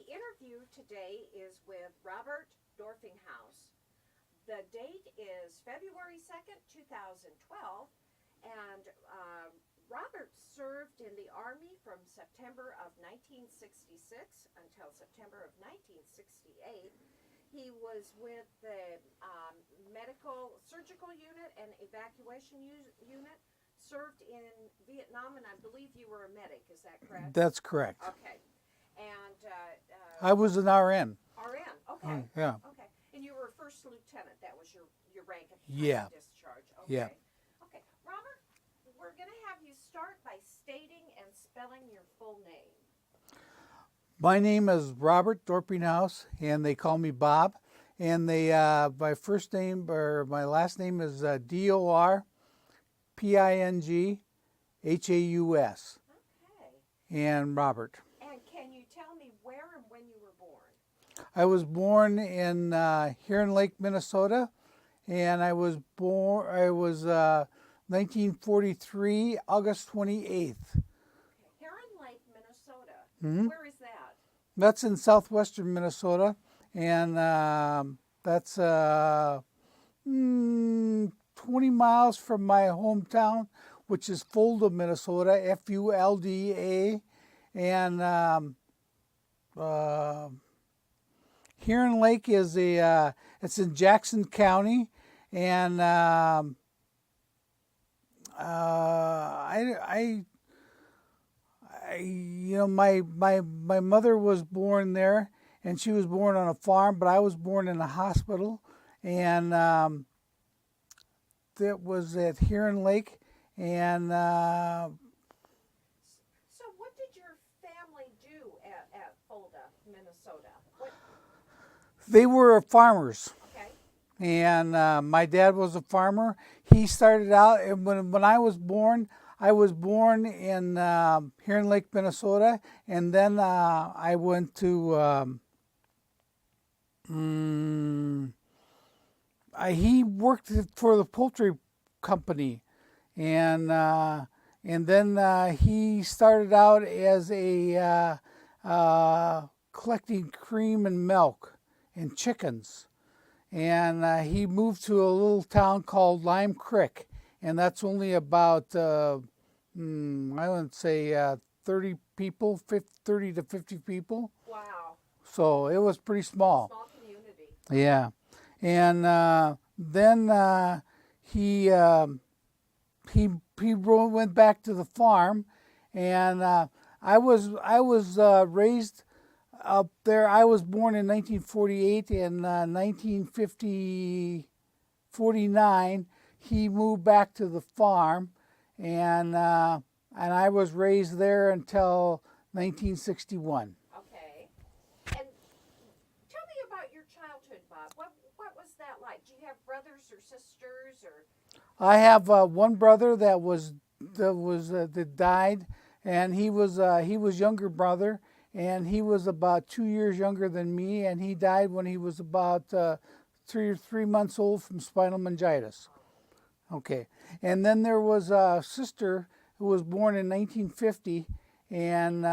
interview today is with Robert Dorpinghaus. The date is February 2nd, 2012, and Robert served in the Army from September of 1966 until September of 1968. He was with the medical surgical unit and evacuation unit, served in Vietnam, and I believe you were a medic, is that correct? That's correct. Okay. And I was an RN. RN, okay. Yeah. Okay. And you were a first lieutenant. That was your rank at the Yeah. time of discharge. Okay. Yeah. Okay. Robert, we're going to have you start by stating and spelling your full name. My name is Robert Dorpinghaus, and they call me Bob. And they, my first name or my last name is Dorpinghaus. Okay. And Robert. And can you tell me where and when you were born? I was born in Heron Lake, Minnesota, and I was 1943, August 28th. Okay. Heron Lake, Minnesota. Mm-hmm. Where is that? That's in southwestern Minnesota, and that's 20 miles from my hometown, which is Fulda, Minnesota, Fulda, and Heron Lake is it's in Jackson County, and my mother was born there, and she was born on a farm, but I was born in a hospital, and that was at Heron Lake, and So what did your family do at Fulda, Minnesota? they were farmers. Okay. And my dad was a farmer. He started out, and when I was born in Heron Lake, Minnesota, and then I went to, he worked for the poultry company, and then he started out as a collecting cream and milk and chickens. And he moved to a little town called Lime Creek, and that's only about, I would say 30 people, 30 to 50 people. Wow. So it was pretty small. Small community. Yeah. And then he went back to the farm, and I was raised up there. I was born in 1948. In 1949, he moved back to the farm, and I was raised there until 1961. Okay. And tell me about your childhood, Bob. What was that like? Do you have brothers or sisters or? I have one brother that died, and he was younger brother. And he was about 2 years younger than me, and he died when he was about 3 months old from spinal meningitis. Okay. And then there was a sister who was born in 1950, and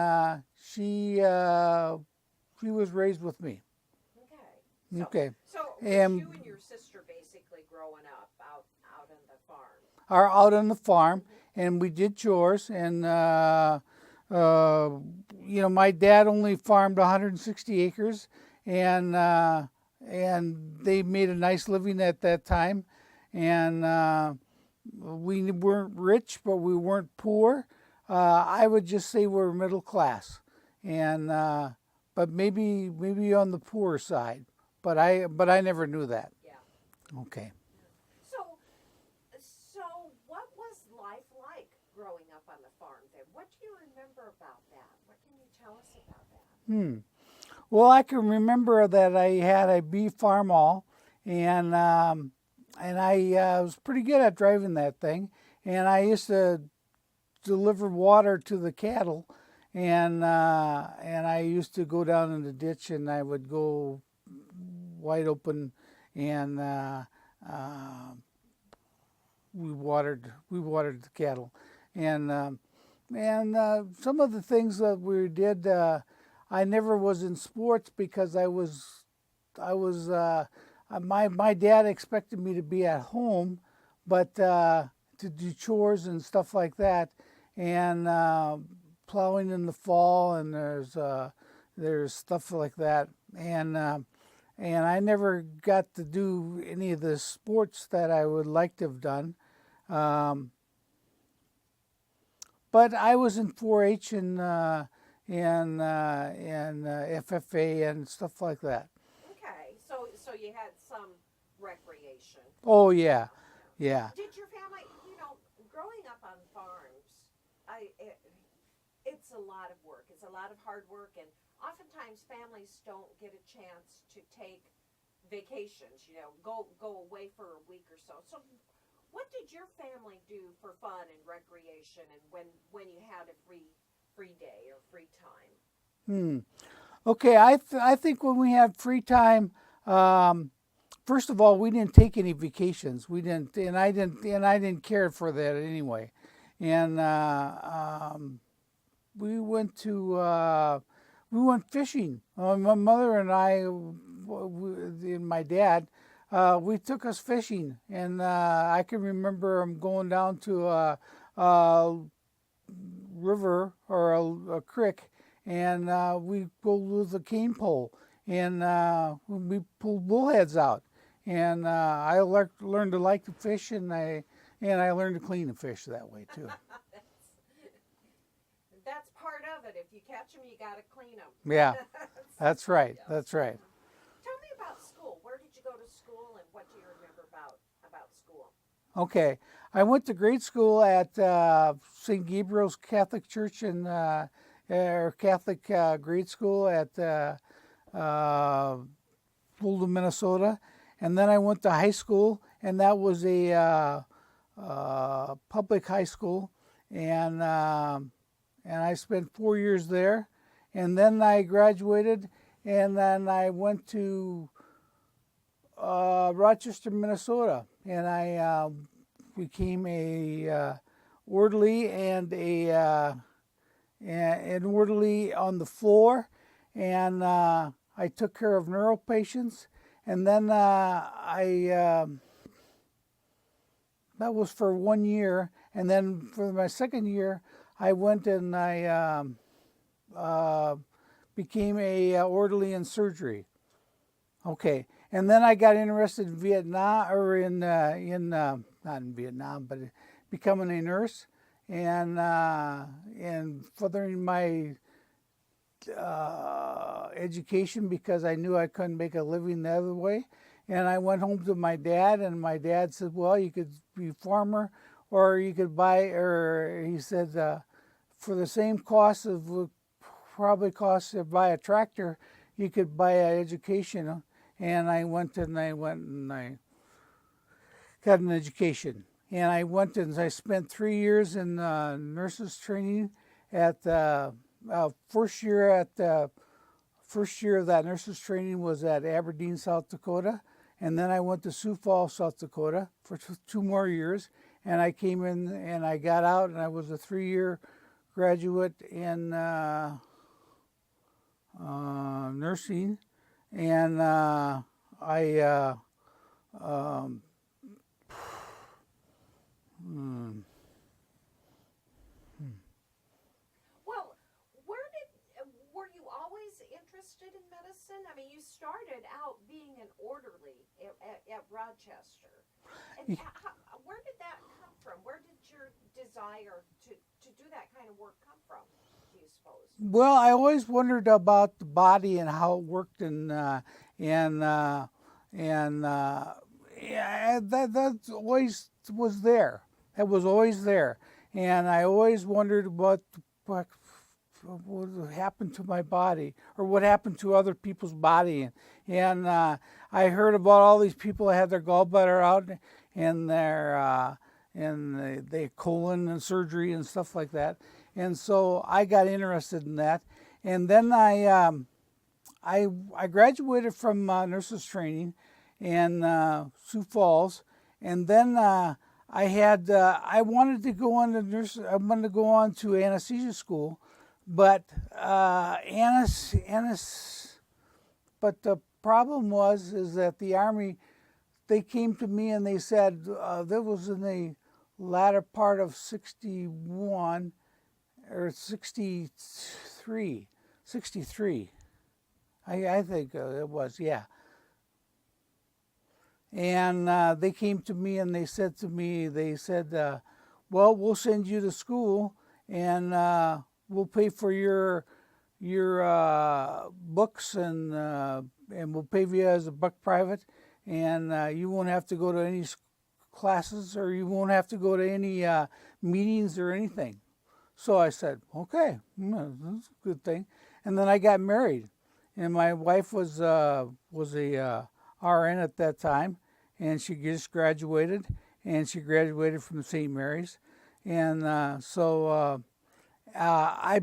she was raised with me. Okay. Okay. So you and your sister basically growing up out on the farm. Are out on the farm, and we did chores, and my dad only farmed 160 acres, and they made a nice living at that time. And we weren't rich, but we weren't poor. I would just say we're middle class, and but maybe on the poor side. But I never knew that. Yeah. Okay. So what was life like growing up on the farm then? What do you remember about that? What can you tell us about that? Well, I can remember that I had a beef farmall, and I was pretty good at driving that thing. And I used to deliver water to the cattle, and I used to go down in the ditch, and I would go wide open, and we watered the cattle, and some of the things that we did. I never was in sports because my dad expected me to be at home, but to do chores and stuff like that, and plowing in the fall, and there's stuff like that, and I never got to do any of the sports that I would like to have done. But I was in 4-H and FFA and stuff like that. Okay, so you had some recreation. Oh yeah, yeah. Did your family, growing up on farms, it's a lot of work. It's a lot of hard work, and oftentimes families don't get a chance to take vacations. Go away for a week or so. So, what did your family do for fun and recreation, and when you had a free day or free time? Okay, I think when we had free time, first of all, we didn't take any vacations. We didn't, and I didn't care for that anyway. And we went fishing. My mother and I, and my dad, we took us fishing, and I can remember going down to a river or a creek, and we go with a cane pole, and we pulled bullheads out, and I learned to like to fish, and I learned to clean the fish that way too. That's part of it. If you catch them, you got to clean them. Yeah, that's right. That's right. Tell me about school. Where did you go to school, and what do you remember about school? Okay, I went to grade school at St. Gabriel's Catholic Church and or Catholic grade school at Fulton, Minnesota, and then I went to high school, and that was a public high school, and I spent 4 years there, and then I graduated, and then I went to Rochester, Minnesota, and I became a orderly and an orderly on the floor, and I took care of neuro patients, and then that was for 1 year, and then for my second year, I went and I became a orderly in surgery. Okay, and then I got interested in Vietnam, or not in Vietnam, but becoming a nurse, and furthering my education because I knew I couldn't make a living the other way. And I went home to my dad, and my dad said, well, you could be a farmer, or you could buy, or he said, for the same cost of probably cost to buy a tractor, you could buy an education. And I went and I got an education. And I went and I spent 3 years in nurses training at first year of that nurses training was at Aberdeen, South Dakota. And then I went to Sioux Falls, South Dakota for 2 more years. And I came in and I got out, and I was a 3-year graduate in nursing. And Well, were you always interested in medicine? I mean, you started out being an orderly at Rochester. And where did that come from? Where did your desire to do that kind of work come from, do you suppose? Well, I always wondered about the body and how it worked, yeah, that always was there. That was always there, and I always wondered what happened to my body, or what happened to other people's body. And I heard about all these people that had their gallbladder out and their colon and surgery and stuff like that. And so I got interested in that. And then I graduated from nurses training in Sioux Falls, and then I wanted to go on to anesthesia school but but the problem is that the Army, they came to me and they said, that was in the latter part of 61 or 63, 63. I think it was, yeah. And they came to me and they said, well, we'll send you to school and we'll pay for your books and we'll pay you as a buck private, and you won't have to go to any classes, or you won't have to go to any meetings or anything. So I said, okay, that's a good thing. And then I got married, and my wife was a RN at that time, and she just graduated, and she graduated from St. Mary's, and so I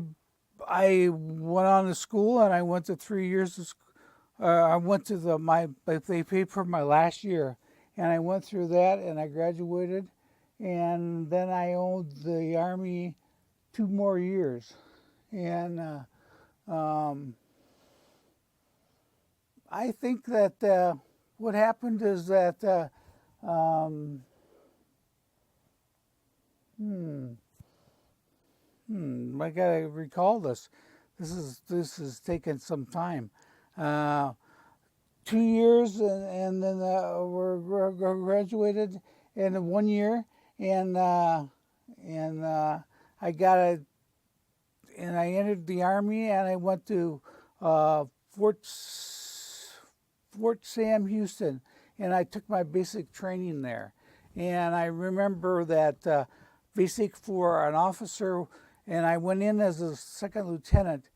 went on to school, and I went to 3 years of school. I went to they paid for my last year, and I went through that, and I graduated, and then I owed the Army 2 more years, and I think that what happened is that I gotta recall this. This is taking some time. 2 years, and then we're graduated in 1 year, and I got a, and I entered the Army, and I went to Fort Sam Houston, and I took my basic training there. And I remember that basic for an officer, and I went in as a second lieutenant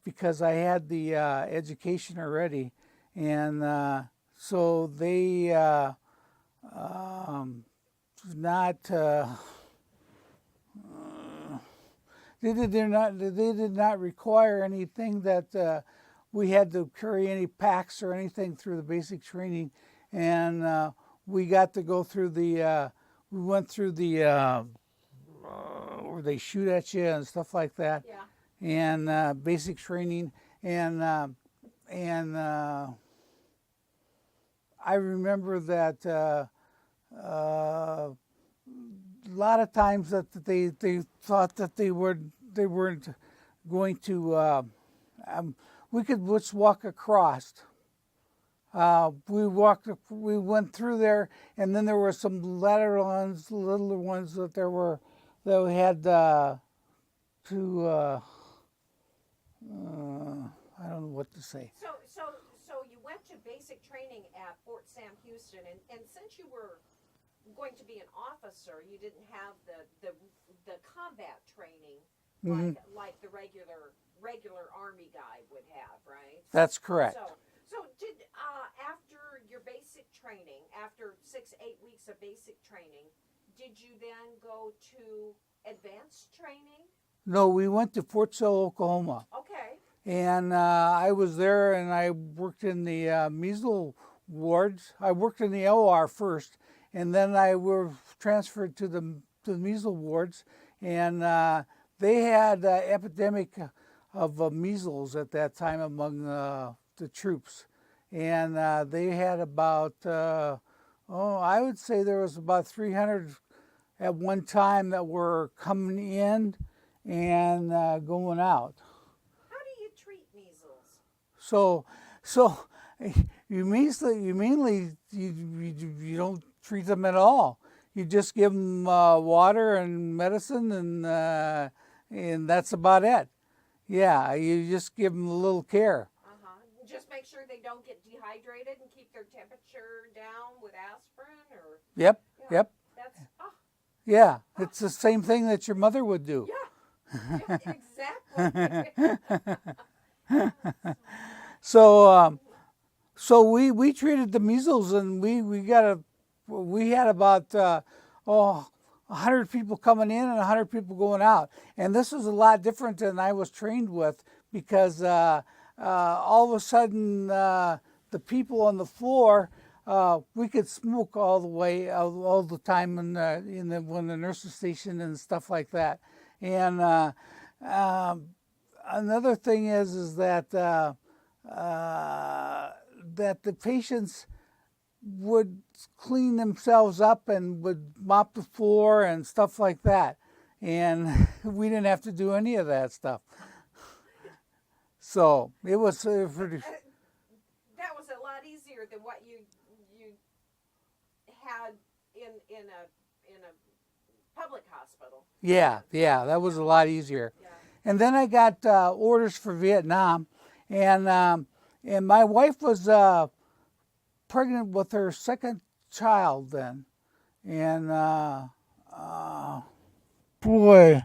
because I had the education already, and so they they did not require anything that we had to carry any packs or anything through the basic training, and we got to go through the we went through the where they shoot at you and stuff like that. Yeah. And basic training, and I remember that a lot of times that they thought that they weren't going to. We could just walk across. We went through there, and then there were some littler ones that we had to. I don't know what to say. So you went to basic training at Fort Sam Houston, and since you were going to be an officer, you didn't have the combat training like the regular Army guy would have, right? That's correct. So did after your basic training, after 6-8 weeks of basic training, did you then go to advanced training? No, we went to Fort Sill, Oklahoma. Okay. And I was there, and I worked in the measles wards. I worked in the OR first, and then I was transferred to the measles wards. And they had an epidemic of measles at that time among the troops. And they had about, I would say there was about 300 at one time that were coming in and going out. How do you treat measles? So you mainly don't treat them at all. You just give them water and medicine, and that's about it. Yeah, you just give them a little care. Just make sure they don't get dehydrated and keep their temperature down with aspirin, or. Yep. Yeah, Yep. That's. Yeah, it's the same thing that your mother would do. Yeah, exactly. So we treated the measles, and we had about 100 people coming in and 100 people going out, and this was a lot different than I was trained with, because all of a sudden the people on the floor, we could smoke all the time when the nurses station and stuff like that, and another thing is that that the patients would clean themselves up and would mop the floor and stuff like that, and we didn't have to do any of that stuff. So it was pretty. That was a lot easier than what you had in a public hospital. Yeah, that was a lot easier. Yeah. And then I got orders for Vietnam, and my wife was pregnant with her second child then, and boy,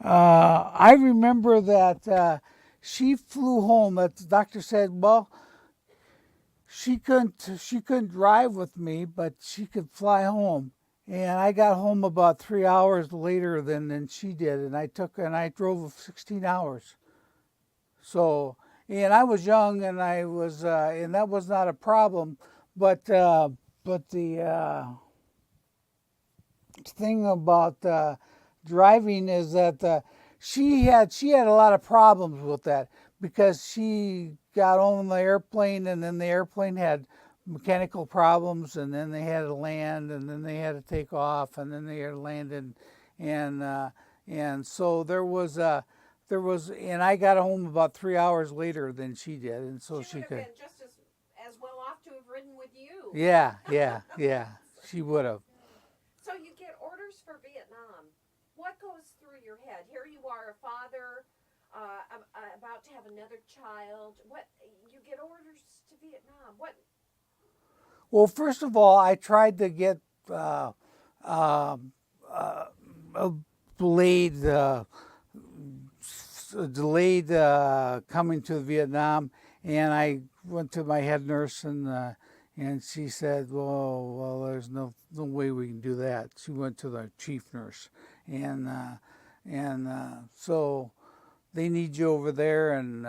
I remember that she flew home. That the doctor said, well, she couldn't drive with me, but she could fly home. And I got home about 3 hours later than she did, and I drove 16 hours. So, and I was young, and and that was not a problem. But the thing about driving is that she had a lot of problems with that, because she got on the airplane, and then the airplane had mechanical problems, and then they had to land, and then they had to take off, and then they had to land, and so there was, and I got home about 3 hours later than she did, and so she would have been just as well off to have ridden with you. Yeah, she would have. So you get orders for Vietnam. What goes through your head? Here you are, a father, about to have another child. What, you get orders to Vietnam? What? Well, first of all, I tried to get delayed coming to Vietnam, and I went to my head nurse, and she said, well, there's no way we can do that. She went to the chief nurse, and so they need you over there, and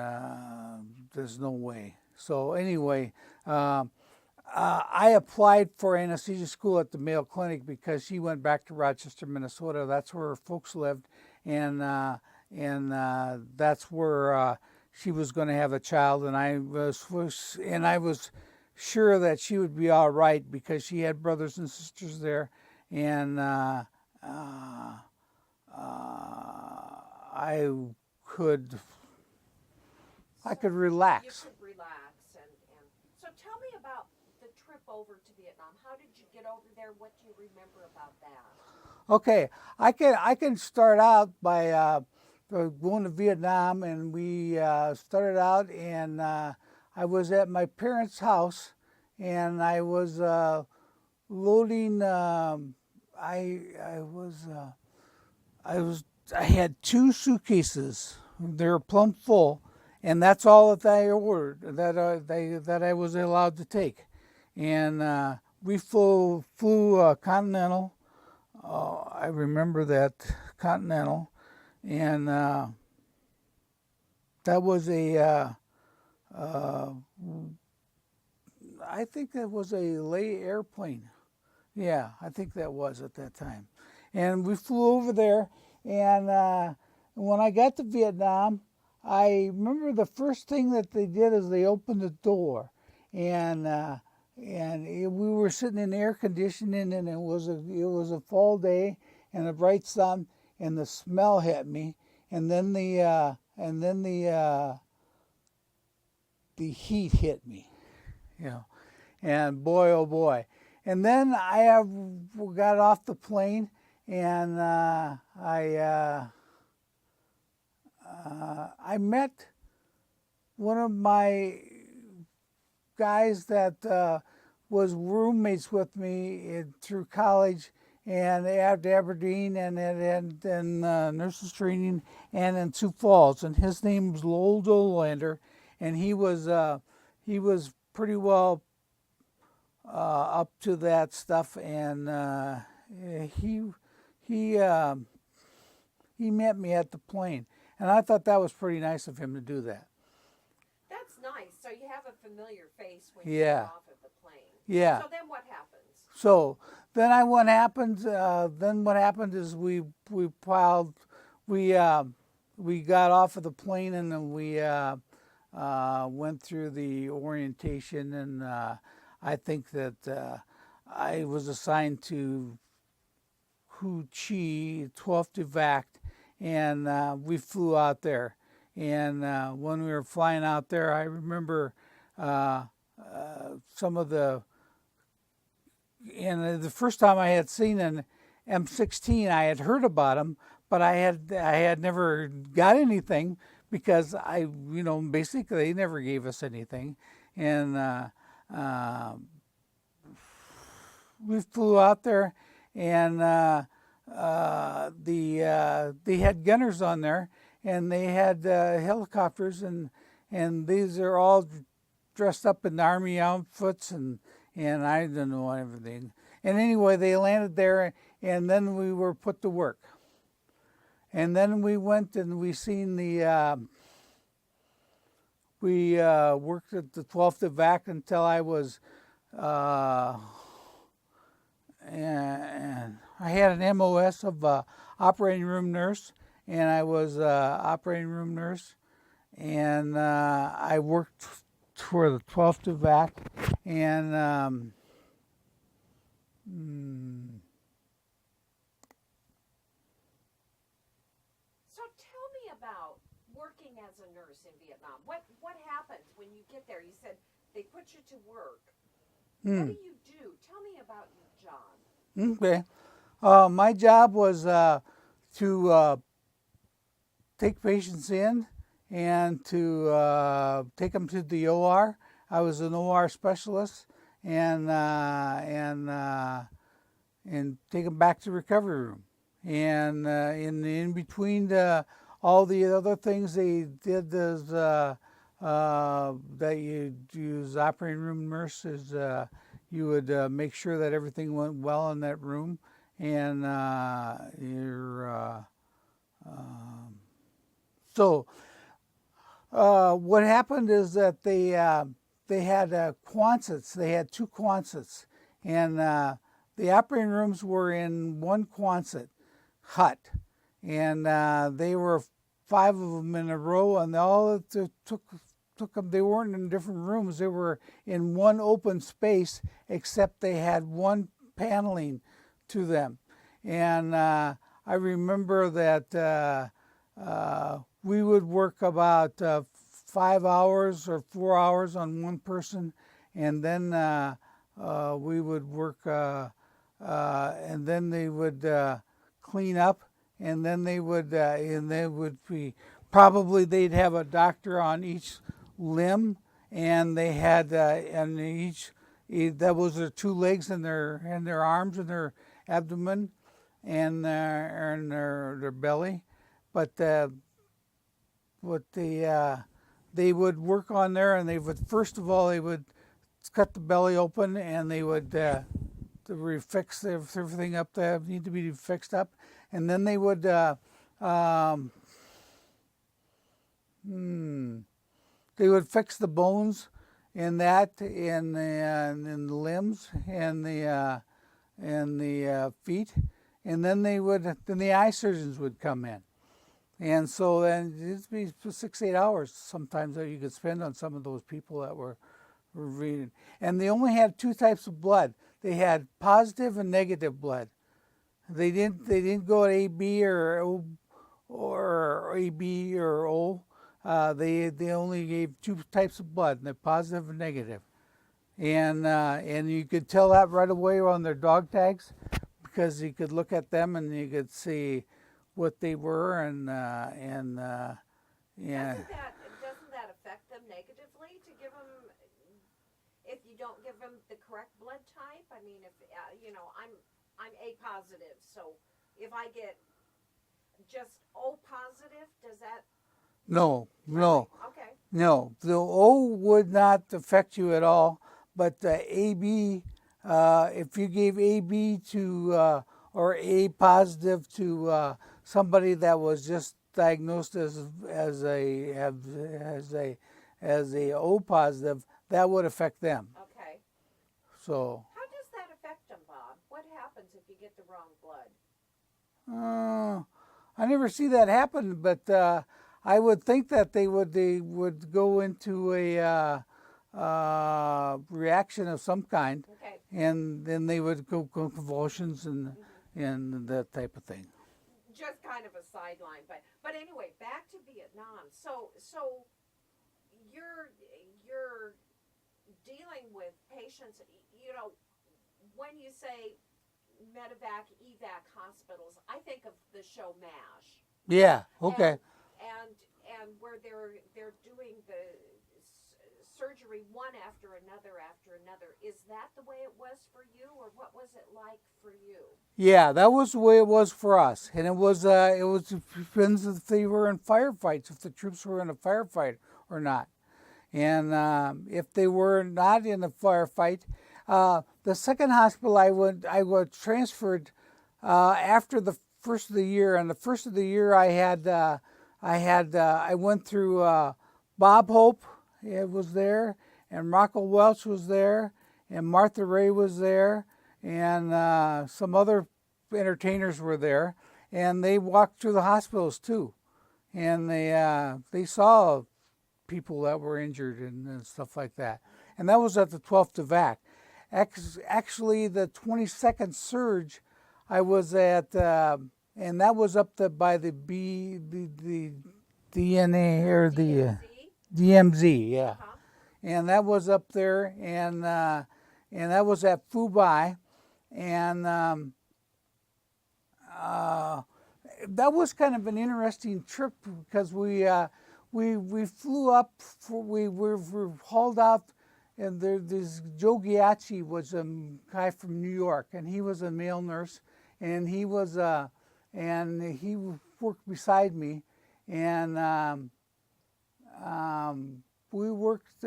there's no way. So anyway, I applied for anesthesia school at the Mayo Clinic because she went back to Rochester, Minnesota. That's where her folks lived, and that's where she was going to have a child. And I was sure that she would be all right because she had brothers and sisters there, and I could relax. You could relax, and so tell me about the trip over to Vietnam. How did you get over there? What do you remember about that? Okay, I can start out by going to Vietnam, and we started out, and I was at my parents' house, and I was loading. I had 2 suitcases. They were plumb full, and that's all that I ordered. That I was allowed to take, and we flew Continental. I remember that Continental, and that was I think that was a Lay airplane. Yeah, I think that was at that time. And we flew over there, and when I got to Vietnam, I remember the first thing that they did is they opened the door, and we were sitting in air conditioning, and it was a fall day and a bright sun, and the smell hit me, and then the heat hit me, and boy, oh boy. And then I got off the plane, and I met one of my guys that was roommates with me through college and at Aberdeen and nurses training and in Sioux Falls, and his name was Lowell Dolander, and he was pretty well up to that stuff, and he met me at the plane, and I thought that was pretty nice of him to do that. That's nice. So you have a familiar face when you get off of the plane. Yeah. So then what happens? So then what happened is we we got off of the plane, and then we went through the orientation, and I think that I was assigned to Hu Chi, 12th Evac, and we flew out there. And when we were flying out there, I remember some of and the first time I had seen an M16, I had heard about them, but I had never got anything because basically they never gave us anything. And we flew out there, and they had gunners on there, and they had helicopters, and these are all dressed up in army outfits, and I don't know everything. And anyway, they landed there, and then we were put to work. And then we went and we seen we worked at the 12th Evac until I was, and I had an MOS of operating room nurse, and I was operating room nurse, and I worked for the 12th Evac, and So tell me about working as a nurse in Vietnam. What happens when you get there? You said they put you to work. What do you do? Tell me about your job. Okay. My job was to take patients in and to take them to the OR. I was an OR specialist, and take them back to recovery room. And in between all the other things they did is that you use operating room nurses. You would make sure that everything went well in that room, and so what happened is that they had Quonsets. They had 2 Quonsets, and the operating rooms were in one Quonset hut, and they were 5 of them in a row, and all it took them. They weren't in different rooms. They were in one open space, except they had one paneling to them. And I remember that we would work about 5 hours or 4 hours on one person, and then we would work, and then they would clean up, and then they would be probably they'd have a doctor on each limb, and they had and each that was their 2 legs and their arms and their abdomen and their belly, but they would work on there, and they would first of all they would cut the belly open, and they would fix everything up that need to be fixed up, and then they would fix the bones in that in the limbs and the feet, and then the eye surgeons would come in. And so then it'd be 6-8 hours sometimes that you could spend on some of those people that were reading. And they only had 2 types of blood. They had positive and negative blood. They didn't go at AB or AB or O. They only gave 2 types of blood, the positive and negative. And you could tell that right away on their dog tags, because you could look at them and you could see what they were, and yeah. Doesn't that affect them negatively to give them, if you don't give them the correct blood type? I mean, if I'm A positive, so if I get just O positive, does that? No. Okay. No, the O would not affect you at all, but the AB, if you gave AB to or A positive to somebody that was just diagnosed as a O positive, that would affect them. Okay. So. How does that affect them, Bob? What happens if you get the wrong blood? I never see that happen, but I would think that they would go into a reaction of some kind, Okay. and then they would go convulsions and that type of thing. Just kind of a sideline, but anyway, back to Vietnam. So you're dealing with patients. You know, when you say medevac, evac hospitals, I think of the show MASH. Yeah. Okay. And where they're doing the surgery one after another. Is that the way it was for you, or what was it like for you? Yeah, that was the way it was for us, and it was depends if they were in firefights, if the troops were in a firefight or not, and if they were not in a firefight, the second hospital I was transferred after the first of the year, and the first of the year I went through Bob Hope, it was there, and Rocco Welch was there, and Martha Ray was there, and some other entertainers were there, and they walked through the hospitals too, and they saw people that were injured and stuff like that, and that was at the 12th Evac. Actually, the 22nd Surge, I was at, and that was up by the DNA or the DMZ, yeah. Uh-huh. And that was up there, and that was at Fubai, and that was kind of an interesting trip because we flew up, we were hauled out, and this Joe Giacchi was a guy from New York, and he was a male nurse, and he was and he worked beside me, and we worked.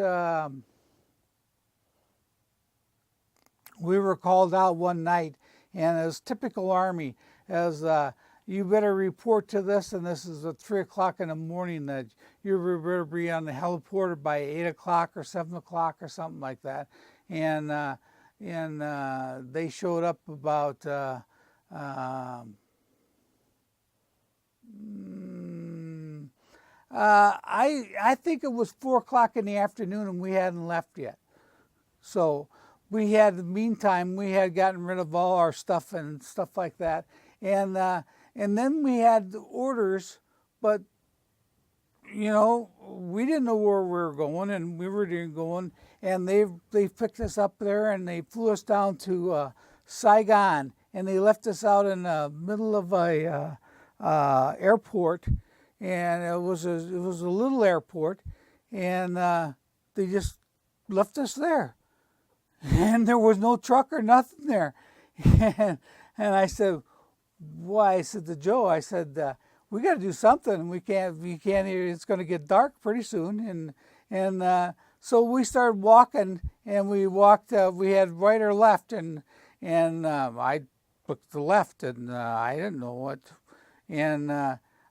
We were called out one night, and it was typical Army, as you better report to this, and this is at 3 o'clock in the morning, that you better be on the heliport by 8 o'clock or 7 o'clock or something like that. And they showed up about I think it was 4 o'clock in the afternoon, and we hadn't left yet. So we had, in the meantime, we had gotten rid of all our stuff and stuff like that. And then we had orders, but, you know, we didn't know where we were going, and we were going, and they picked us up there, and they flew us down to Saigon, and they left us out in the middle of a airport, and it was a little airport, and they just left us there. And there was no truck or nothing there. And I said, why? I said to Joe, I said, we got to do something. We can't, it's going to get dark pretty soon. And so we started walking, and we walked, we had right or left, and I took the left, and I didn't know what. And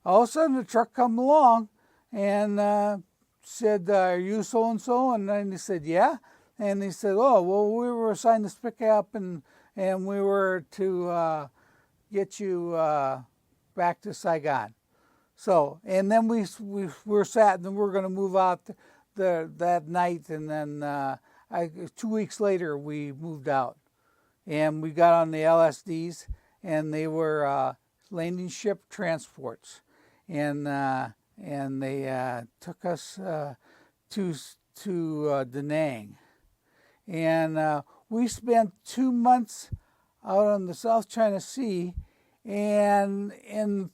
all of a sudden the truck come along and said, are you so-and-so? And then he said, yeah. And he said, oh, well, we were assigned to pick you up, and we were to get you back to Saigon. So, and then we were sat, and then we were going to move out that night, and then 2 weeks later we moved out, and we got on the LSDs, and they were landing ship transports, and they took us to Da Nang. And we spent 2 months out on the South China Sea, and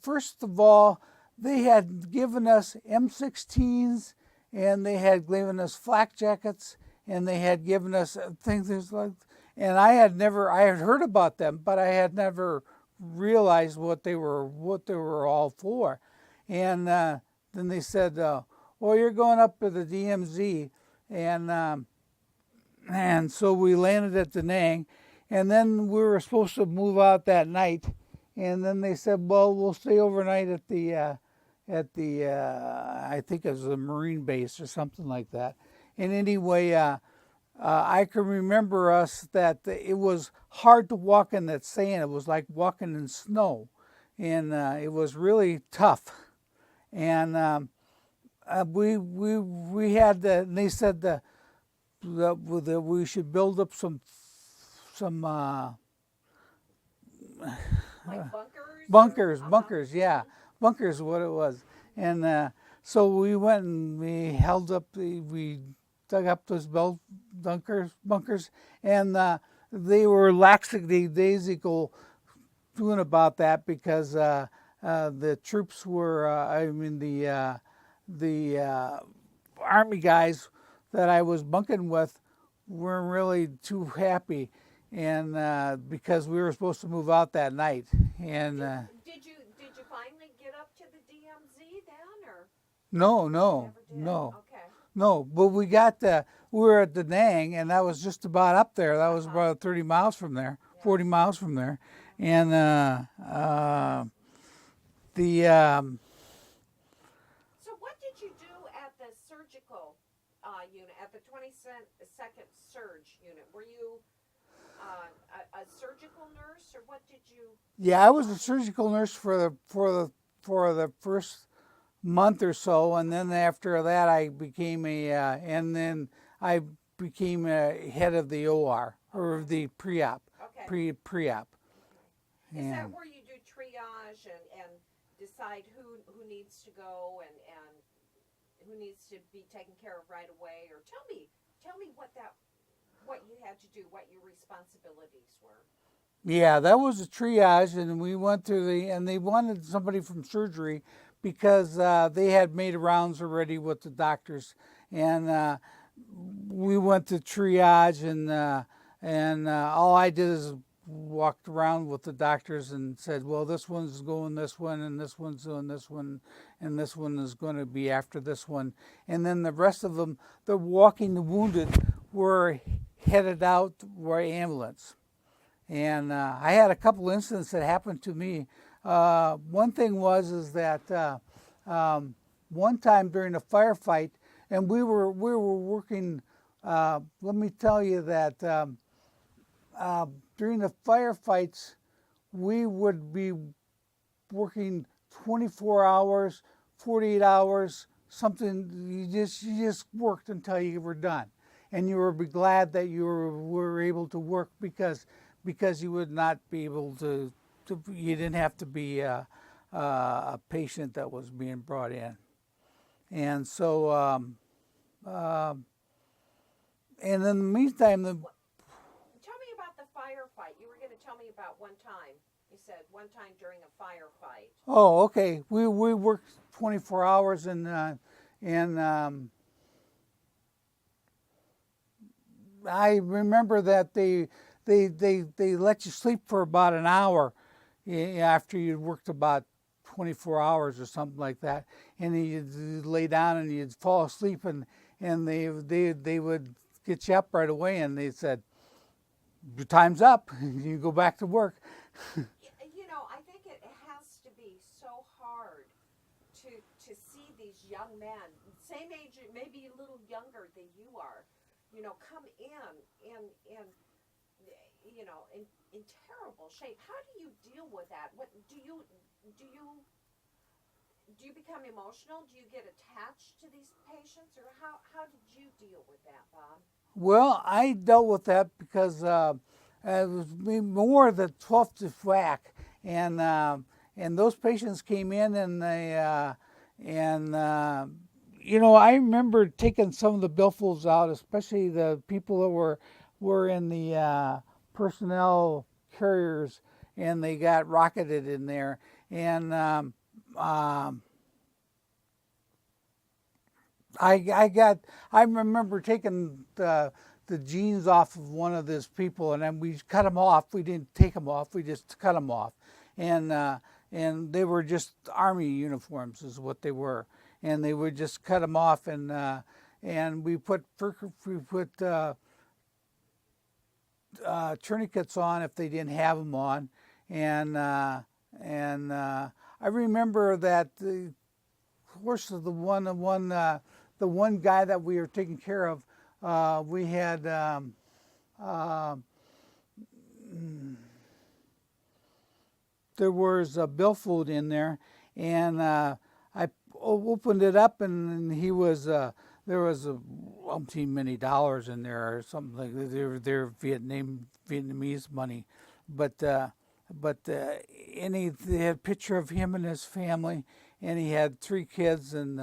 first of all, they had given us M16s, and they had given us flak jackets, and they had given us things like, and I had heard about them, but I had never realized what they were all for. And then they said, well, you're going up to the DMZ, and so we landed at Da Nang, and then we were supposed to move out that night, and then they said, well, we'll stay overnight at the I think it was a Marine base or something like that. And anyway, I can remember us that it was hard to walk in that sand. It was like walking in snow, and it was really tough. And we had and they said that we should build up some Like bunkers? bunkers, yeah, bunkers is what it was. And so we went and we we dug up those bunkers, and they were lackadaisical doing about that because the troops were, the army guys that I was bunking with weren't really too happy, and because we were supposed to move out that night. And did you finally get up to the DMZ then, or no, never did? no. Okay. No, but we were at Da Nang, and that was just about up there. That was about 30 miles from there, 40 miles from there. And So what did you do at the surgical unit, at the 22nd Surge unit? Were you a surgical nurse, or what did you? yeah, I was a surgical nurse for the first month or so, and then after that I became a head of the OR, or the pre-op. Okay. Pre-op. Is that where you do triage and decide who needs to go and who needs to be taken care of right away? Or tell me what you had to do, what your responsibilities were. Yeah, that was a triage, and we went through and they wanted somebody from surgery because they had made rounds already with the doctors, and we went to triage, and all I did is walked around with the doctors and said, well, this one's going this one, and this one's doing this one, and this one is going to be after this one. And then the rest of them, the walking the wounded, were headed out by ambulance. And I had a couple incidents that happened to me. One thing is that one time during a firefight, and we were working. Let me tell you that during the firefights, we would be working 24 hours, 48 hours, something. You just worked until you were done, and you were glad that you were able to work because you would not be able to you didn't have to be a patient that was being brought in. And so, and in the meantime, Tell me about the firefight. You were going to tell me about one time. You said one time during a firefight. Oh, okay. We worked 24 hours, and I remember that they let you sleep for about an hour after you'd worked about 24 hours or something like that, and you'd lay down and you'd fall asleep, and they would get you up right away, and they said, your time's up, you go back to work. You know, I think it has to be so hard to see these young men, same age, maybe a little younger than you are, you know, come in you know, in terrible shape. How do you deal with that? What do you become emotional? Do you get attached to these patients, or how did you deal with that, Bob? Well, I dealt with that because it was more the 12th to whack, and those patients came in, and they you know, I remember taking some of the billfolds out, especially the people that were in the personnel carriers, and they got rocketed in there, and I remember taking the jeans off of one of these people, and then we cut them off. We didn't take them off. We just cut them off, and they were just army uniforms, is what they were, and they would just cut them off, and we put tourniquets on if they didn't have them on, and I remember that the horse of the one guy that we were taking care of, we had there was a billfold in there, and I opened it up, and he was there was a umpteen many dollars in there or something like that. They're Vietnamese money, but and they had a picture of him and his family, and he had 3 kids, and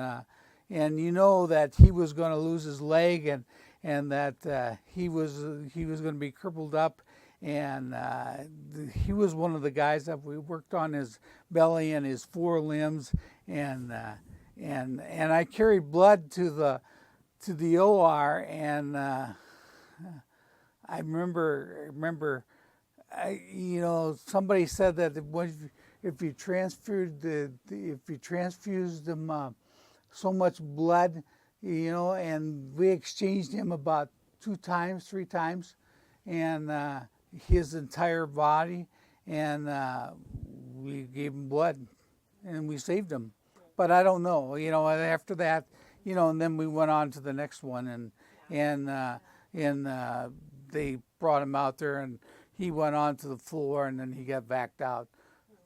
you know that he was going to lose his leg, and that he was going to be crippled up, and he was one of the guys that we worked on his belly and his 4 limbs, and I carried blood to the OR, and I remember. You know, somebody said that if you transfused him so much blood, you know, and we exchanged him about 3 times, and his entire body, and we gave him blood, and we saved him. But I don't know, you know. After that, you know, and then we went on to the next one, and they brought him out there, and he went onto the floor, and then he got backed out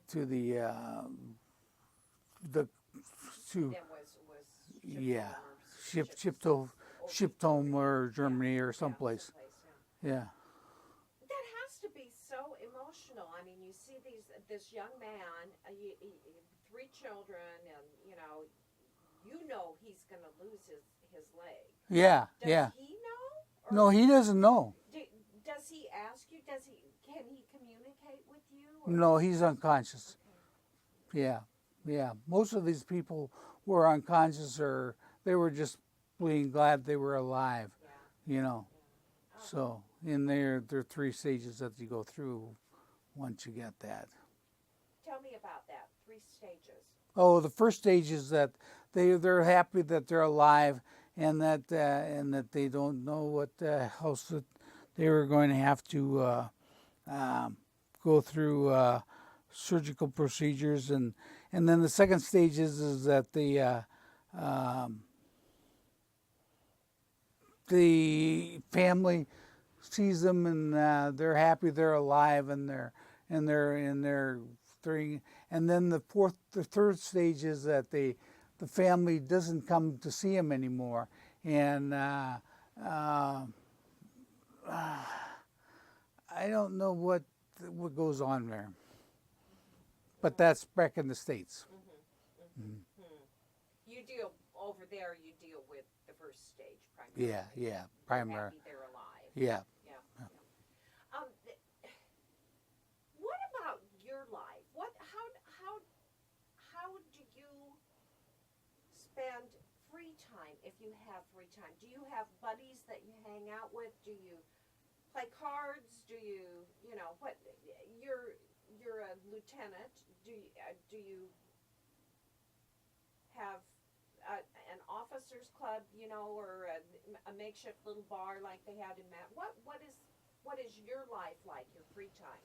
to shipped home or Germany or someplace. Yeah. That has to be so emotional. I mean, you see this young man, 3 children, and you know he's going to lose his leg. Yeah, Does yeah. he know? No, he doesn't know. Does he ask you? Can he communicate with you? No, he's unconscious. Okay. Yeah. Most of these people were unconscious, or they were just being glad they were alive. Yeah. You know. Yeah. So in there are 3 stages that you go through once you get that. Tell me about that. 3 stages. Oh, the first stage is that they're happy that they're alive, and that they don't know what else that they were going to have to go through surgical procedures, and then the second stage is that the family sees them, and they're happy they're alive, and they're three, and then the third stage is that the family doesn't come to see him anymore, and I don't know what goes on there, but that's back in the States. You deal over there. You deal with the first stage primarily. Yeah, primary. Happy they're alive. Yeah. What about your life? How do you spend free time if you have free time? Do you have buddies that you hang out with? Do you play cards? Do you what? You're a lieutenant. Do you have an officers club? Or a makeshift little bar like they had in Matt? What is your life like? Your free time?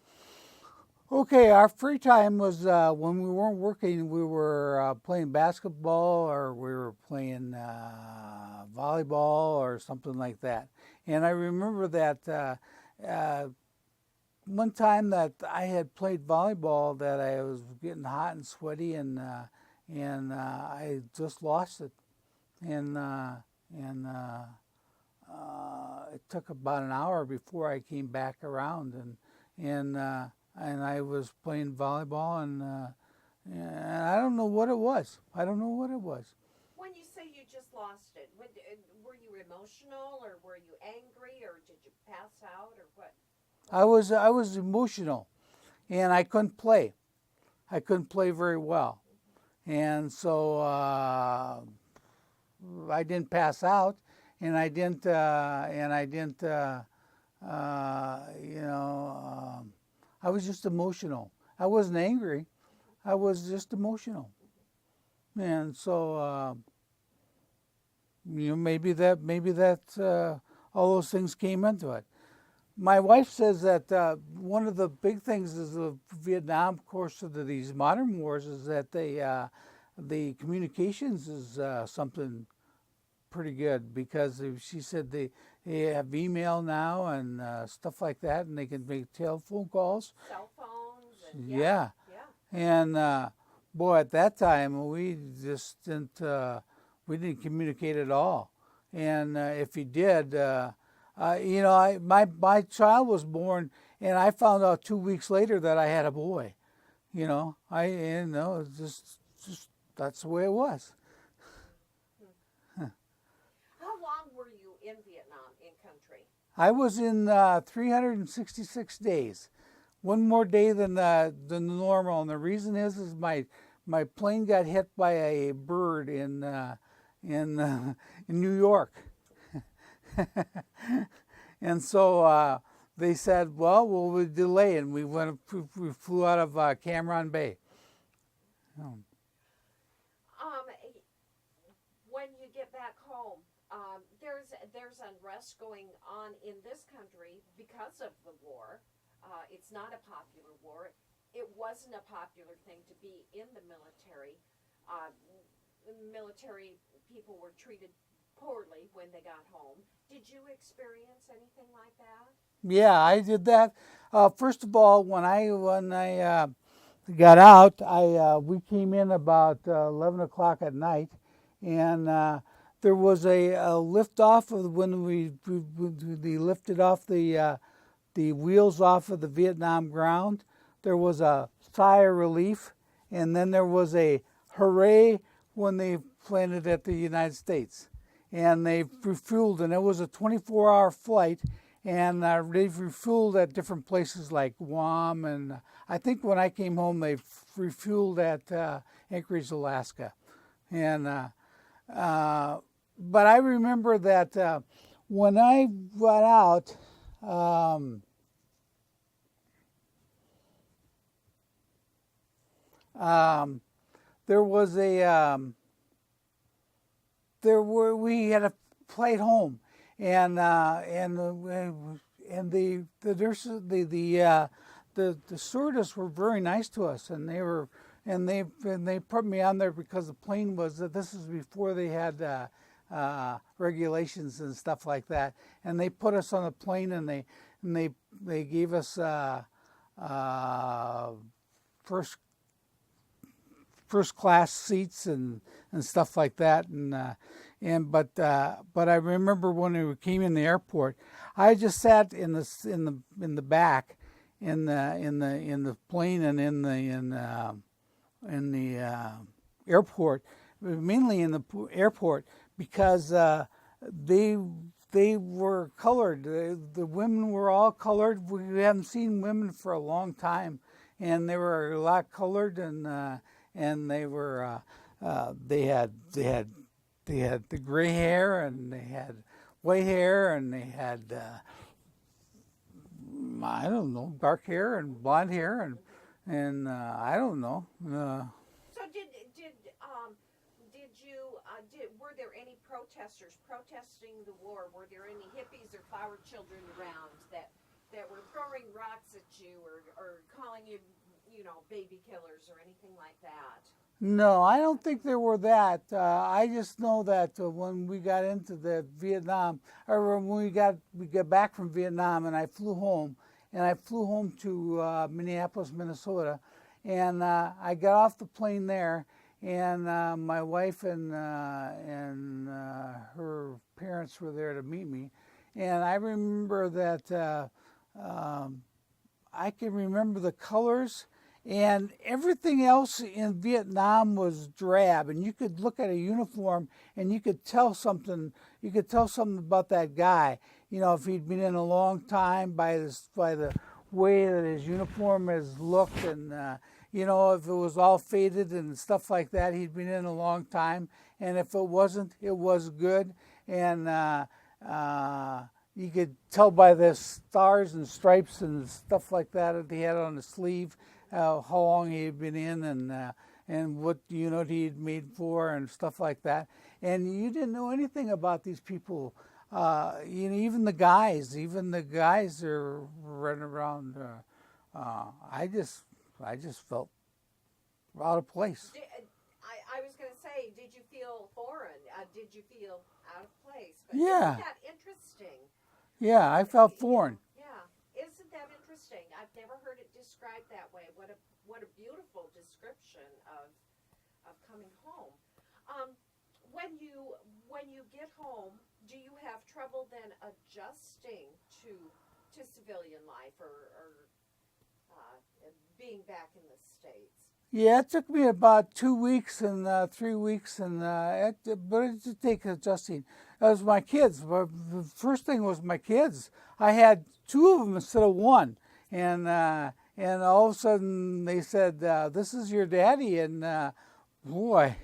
Okay, our free time was when we weren't working. We were playing basketball, or we were playing volleyball, or something like that. And I remember that one time that I had played volleyball, that I was getting hot and sweaty, and I just lost it, and it took about an hour before I came back around, and I was playing volleyball, and I don't know what it was. When you say you just lost it, were you emotional, or were you angry, or did you pass out, or what? I was emotional, and I couldn't play. I couldn't play very well, and so I didn't pass out, and I didn't. I was just emotional. I wasn't angry. I was just emotional, and so maybe that all those things came into it. My wife says that one of the big things is the Vietnam, of course, of these modern wars, is that the communications is something pretty good, because she said they have email now and stuff like that, and they can make telephone calls. Cell phones. And And boy, at that time we just didn't communicate at all. And if he did, my child was born, and I found out 2 weeks later that I had a boy. It's just that's the way it was. How long were you in Vietnam, in country? I was in 366 days, one more day than the normal, and the reason is my plane got hit by a bird in New York, and so they said, "Well, we'll delay," and we flew out of Cameron Bay. When you get back home, there's unrest going on in this country because of the war. It's not a popular war. It wasn't a popular thing to be in the military. Military people were treated poorly when they got home. Did you experience anything like that? Yeah, I did that. First of all, when I got out, we came in about 11 o'clock at night, and there was a lift off of when we lifted off the wheels off of the Vietnam ground. There was a sigh of relief, and then there was a hooray when they landed at the United States, and they refueled, and it was a 24-hour flight. And they refueled at different places like Guam, and I think when I came home, they refueled at Anchorage, Alaska. And but I remember that when I got out, we had a flight home. And the nurses, the stewardess were very nice to us, and they put me on there because the plane was, this is before they had regulations and stuff like that, and they put us on the plane, and they gave us first class seats and stuff like that, but I remember when we came in the airport, I just sat in the back in the plane and in the airport, mainly in the airport, because they were colored. The women were all colored. We haven't seen women for a long time, and they were a lot colored, and they were they had the gray hair, and they had white hair, and they had I don't know, dark hair and blonde hair, and I don't know. So were there any protesters protesting the war? Were there any hippies or flower children around that were throwing rocks at you or calling you, baby killers or anything like that? No, I don't think there were that. I just know that when we got into the Vietnam, or when we got back from Vietnam, and I flew home to Minneapolis, Minnesota, and I got off the plane there, and my wife and her parents were there to meet me, and I remember that I can remember the colors. And everything else in Vietnam was drab, and you could look at a uniform and you could tell something. You could tell something about that guy. If he'd been in a long time by the way that his uniform has looked, and if it was all faded and stuff like that, he'd been in a long time. And if it wasn't, it was good. And you could tell by the stars and stripes and stuff like that he had on the sleeve. How long he had been in, and what unit he had made for, and stuff like that. And you didn't know anything about these people. Even the guys are running around. I just felt out of place. I was going to say, did you feel foreign? Did you feel out of place? But yeah. Isn't that interesting? Yeah, I felt foreign. Yeah. Isn't that interesting? I've never heard it described that way. What what a beautiful description of coming home. Um, when you get home, do you have trouble then adjusting to civilian life or being back in the States? Yeah, it took me about 2 weeks and 3 weeks, and but it did take adjusting. It was my kids. The first thing was my kids. I had two of them instead of one, and all of a sudden they said, "This is your daddy," and boy,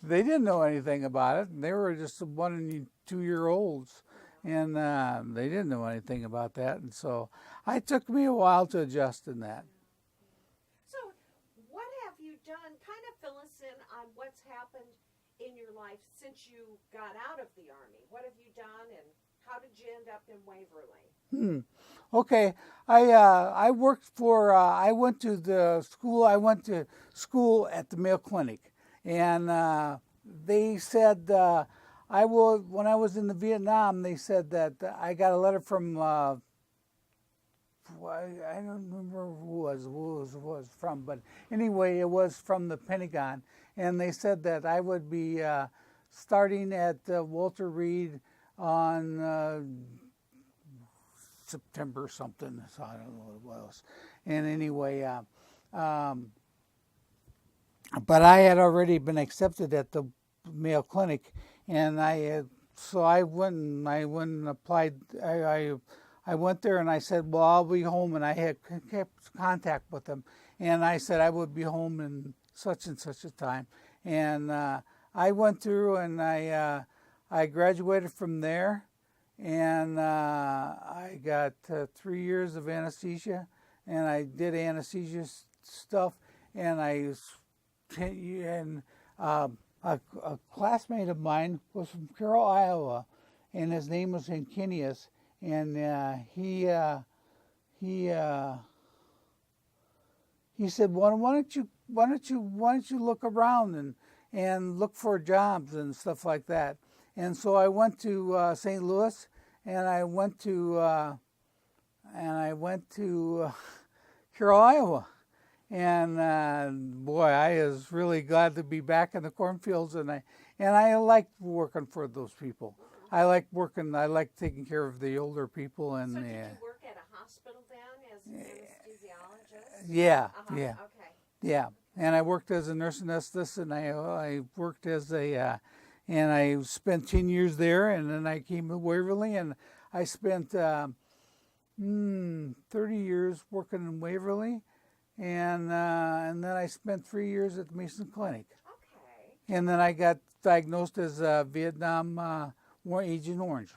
they didn't know anything about it. They were just 1 and 2 year olds, and they didn't know anything about that, and so it took me a while to adjust in that. So, what have you done? Kind of fill us in on what's happened in your life since you got out of the Army. What have you done, and how did you end up in Waverly? Okay, I worked for. I went to the school. I went to school at the Mayo Clinic, and they said I will. When I was in the Vietnam, they said that I got a letter from. I don't remember who it was from, but anyway, it was from the Pentagon, and they said that I would be starting at Walter Reed on September something. So I don't know what it was. And anyway, but I had already been accepted at the Mayo Clinic, and I went and applied. I went there and I said, well, I'll be home, and I had kept contact with them, and I said I would be home in such and such a time, and I went through and I graduated from there, and I got 3 years of anesthesia, and I did anesthesia stuff, and a classmate of mine was from Carroll, Iowa, and his name was Hinkinius. And he said, "Why don't you look around and look for jobs and stuff like that?" And so I went to St. Louis, and I went to Carroll, Iowa, and boy, I was really glad to be back in the cornfields, and I liked working for those people. I like taking care of the older people. And so did you work at a hospital then as an anesthesiologist? Yeah, yeah. Okay. Yeah, and I worked as a nurse anesthetist, and I worked as and I spent 10 years there, and then I came to Waverly, and I spent 30 years working in Waverly, and then I spent 3 years at the Mason Clinic. Okay. And then I got diagnosed as Vietnam Agent Orange.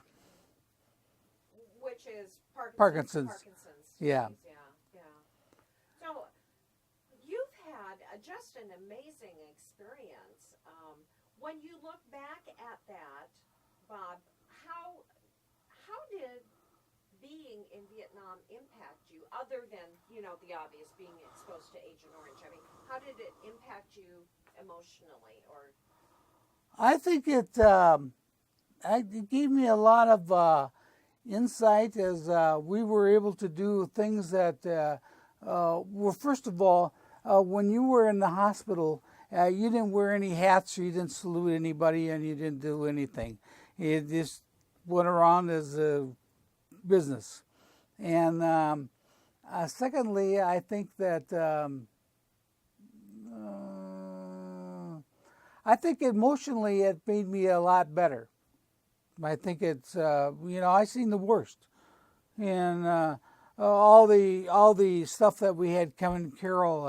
Which is Parkinson's. Yeah. So you've had just an amazing experience. When you look back at that, Bob, how did being in Vietnam impact you, other than, the obvious, being exposed to Agent Orange? I mean, how did it impact you emotionally? Or I think it gave me a lot of insight, as we were able to do things that well, first of all, when you were in the hospital, you didn't wear any hats, or you didn't salute anybody, and you didn't do anything. You just went around as a business. And secondly, I think that I think emotionally it made me a lot better. I think it's I seen the worst, and all the stuff that we had coming to Carroll,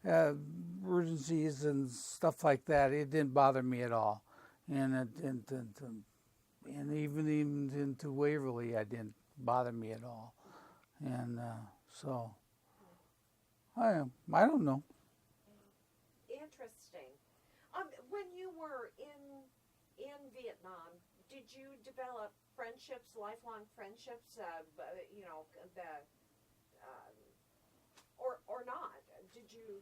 emergencies and stuff like that. It didn't bother me at all, and even into Waverly, it didn't bother me at all, and so I don't know. Interesting. When you were in Vietnam, did you develop friendships, lifelong friendships? Or not? Did you?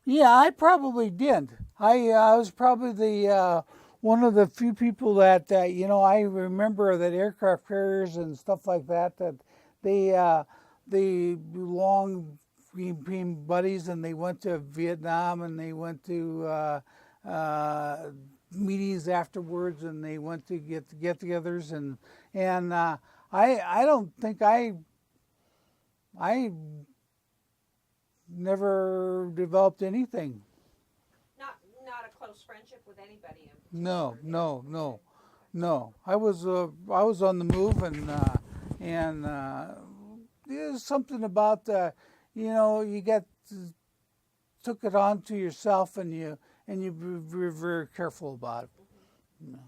Yeah, I probably did. I was probably the one of the few people that I remember that aircraft carriers and stuff like that they belong became buddies, and they went to Vietnam, and they went to meetings afterwards, and they went to get-togethers, and I don't think I never developed anything. Not a close friendship with anybody in No, particular, no, did you? no, Okay. no. I was on the move, and there's something about you took it on to yourself, and you were very careful about it. Mhm. No.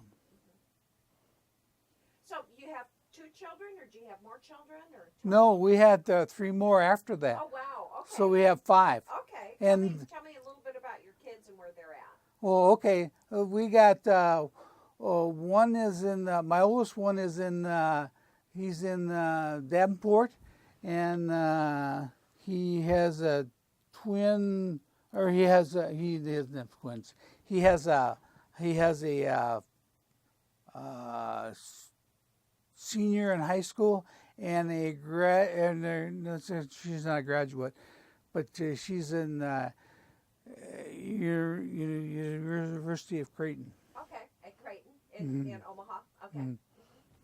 So you have 2 children, or do you have more children, or? No, we had 3 more after that, Oh wow. Okay. so we have 5. Okay. And tell me a little bit about your kids and where they're at. well, okay, we got one is in my oldest one is in he's in Davenport, and he has a twin, or he doesn't have twins. He has a senior in high school, and she's not a graduate, but she's in University of Creighton. Okay, at Creighton in Omaha. Okay.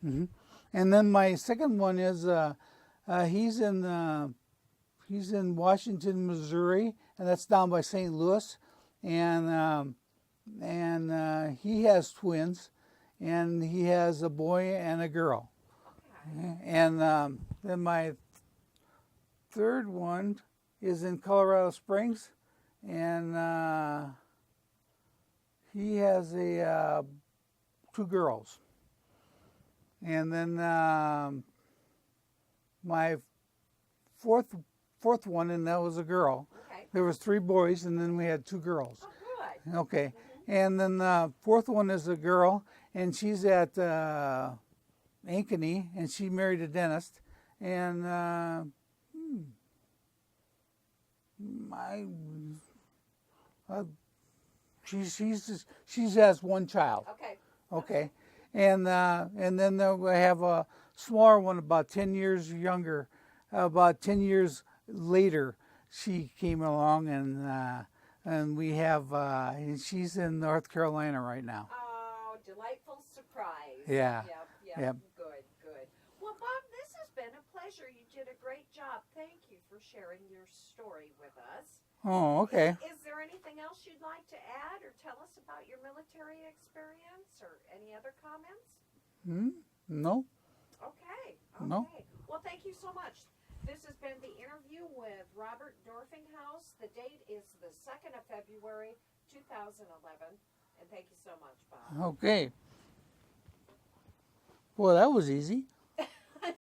Mm-hmm. And then my second one is he's in Washington, Missouri, and that's down by St. Louis, and he has twins, and he has a boy and a girl. Okay. And then my third one is in Colorado Springs, and he has 2 girls. And then my fourth one, and that was a girl. Okay. There was 3 boys, and then we had 2 girls. Oh, good. Okay. Mm-hmm. And then the fourth one is a girl, and she's at Ankeny, and she married a dentist. And she has 1 child. Okay. Okay. And then I have a smaller one, about 10 years younger. About 10 years later, she came along, and we have and she's in North Carolina right now. Oh, delightful surprise. Yeah. Yep. Good. Well, Bob, this has been a pleasure. You did a great job. Thank you for sharing your story with us. Oh, okay. Is there anything else you'd like to add or tell us about your military experience or any other comments? No. Okay. No. Well, thank you so much. This has been the interview with Robert Dorpinghaus. The date is the 2nd of February, 2011. And thank you so much, Bob. Okay. Well, that was easy.